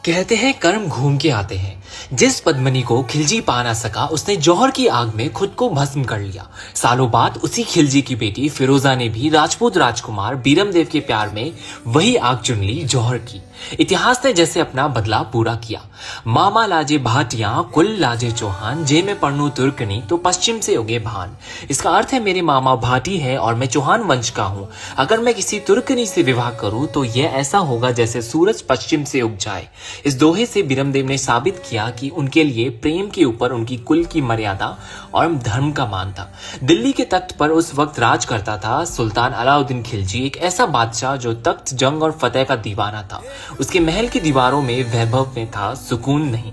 कहते हैं कर्म घूम के आते हैं। जिस पद्मनी को खिलजी पा ना सका उसने जौहर की आग में खुद को भस्म कर लिया। सालों बाद उसी खिलजी की बेटी फिरोजा ने भी राजपूत राजकुमार बीरमदेव के प्यार में वही आग चुन ली, जौहर की। इतिहास ने जैसे अपना बदलाव पूरा किया। मामा लाजे भाटियां कुल लाजे चौहान, जे में पढ़नू तुर्कनी तो पश्चिम से उगे भान। इसका अर्थ है मेरे मामा भाटी है और मैं चौहान वंश का हूँ। अगर मैं किसी तुर्कनी से विवाह करूं तो यह ऐसा होगा जैसे सूरज पश्चिम से उग जाए। इस दोहे से बीरमदेव ने साबित किया कि उनके लिए प्रेम के ऊपर उनकी कुल की मर्यादा और धर्म का मान था। दिल्ली के तख्त पर उस वक्त राज करता था सुल्तान अलाउद्दीन खिलजी, एक ऐसा बादशाह जो तख्त, जंग और फतेह का दीवाना था। उसके महल की दीवारों में वैभव में था, सुकून नहीं।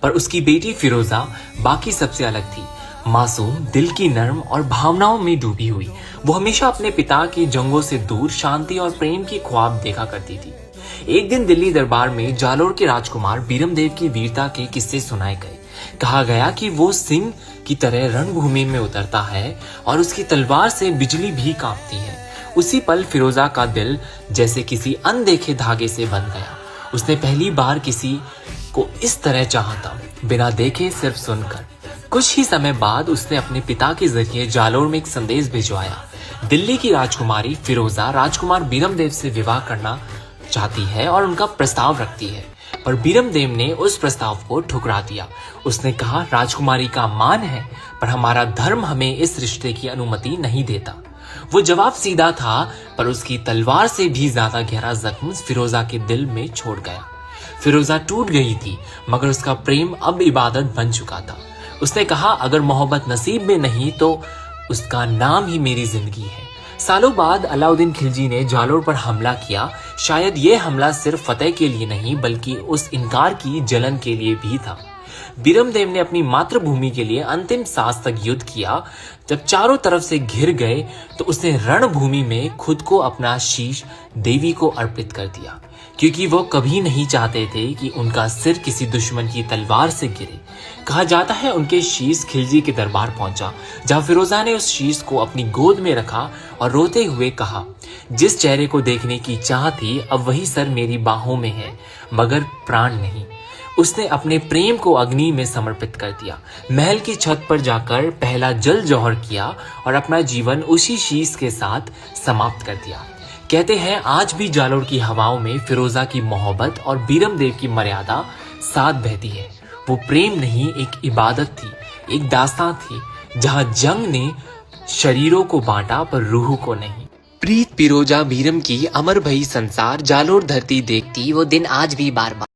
पर उसकी बेटी फिरोजा बाकी सबसे अलग थी। मासूम, दिल की नर्म और भावनाओं में डूबी हुई, वो हमेशा अपने पिता की जंगों से दूर शांति और प्रेम की ख्वाब देखा करती थी। एक दिन दिल्ली दरबार में जालोर के राजकुमार बीरमदेव की वीरता के किस्से सुनाए गए। कहा गया कि वो सिंह की तरह रणभूमि में उतरता है और उसकी तलवार से बिजली भी कांपती है। उसी पल फिरोजा का दिल जैसे किसी अनदेखे धागे से बंध गया। उसने पहली बार किसी को इस तरह चाहा था, बिना देखे, सिर्फ सुनकर। कुछ ही समय बाद उसने अपने पिता के जरिए जालोर में एक संदेश भिजवाया। दिल्ली की राजकुमारी फिरोजा राजकुमार बीरमदेव से विवाह करना चाहती है और उनका प्रस्ताव रखती है। पर बीरमदेव ने उस प्रस्ताव को ठुकरा दिया। उसने कहा, राजकुमारी का मान है पर हमारा धर्म हमें इस रिश्ते की अनुमति नहीं देता। वो जवाब सीधा था पर उसकी तलवार से भी ज्यादा गहरा जख्म फिरोजा के दिल में छोड़ गया। फिरोजा टूट गई थी मगर उसका प्रेम अब इबादत बन चुका था। उसने कहा, अगर मोहब्बत नसीब में नहीं तो उसका नाम ही मेरी जिंदगी है। सालों बाद अलाउद्दीन खिलजी ने जालोर पर हमला किया। शायद ये हमला सिर्फ फतेह के लिए नहीं बल्कि उस इनकार की जलन के लिए भी था। बीरमदेव ने अपनी मातृभूमि के लिए अंतिम सांस तक युद्ध किया। जब चारों तरफ से घिर गए तो उसने रणभूमि में खुद को, अपना शीश देवी को अर्पित कर दिया, क्योंकि वो कभी नहीं चाहते थे कि उनका सिर किसी दुश्मन की तलवार से गिरे। कहा जाता है उनके शीश खिलजी के दरबार पहुंचा, जहां फिरोजा ने उस शीश को अपनी गोद में रखा और रोते हुए कहा, जिस चेहरे को देखने की चाह थी अब वही सर मेरी बाहों में है मगर प्राण नहीं। उसने अपने प्रेम को अग्नि में समर्पित कर दिया। महल की छत पर जाकर पहला जल जौहर किया और अपना जीवन उसी शीश के साथ समाप्त कर दिया। कहते हैं आज भी जालोर की हवाओं में फिरोजा की मोहब्बत और बीरमदेव की मर्यादा साथ बहती है। वो प्रेम नहीं, एक इबादत थी, एक दास्तां थी, जहां जंग ने शरीरों को बांटा पर रूह को नहीं। प्रीत पिरोजा बीरम की अमर भई संसार, जालोर धरती देखती वो दिन आज भी बार बार।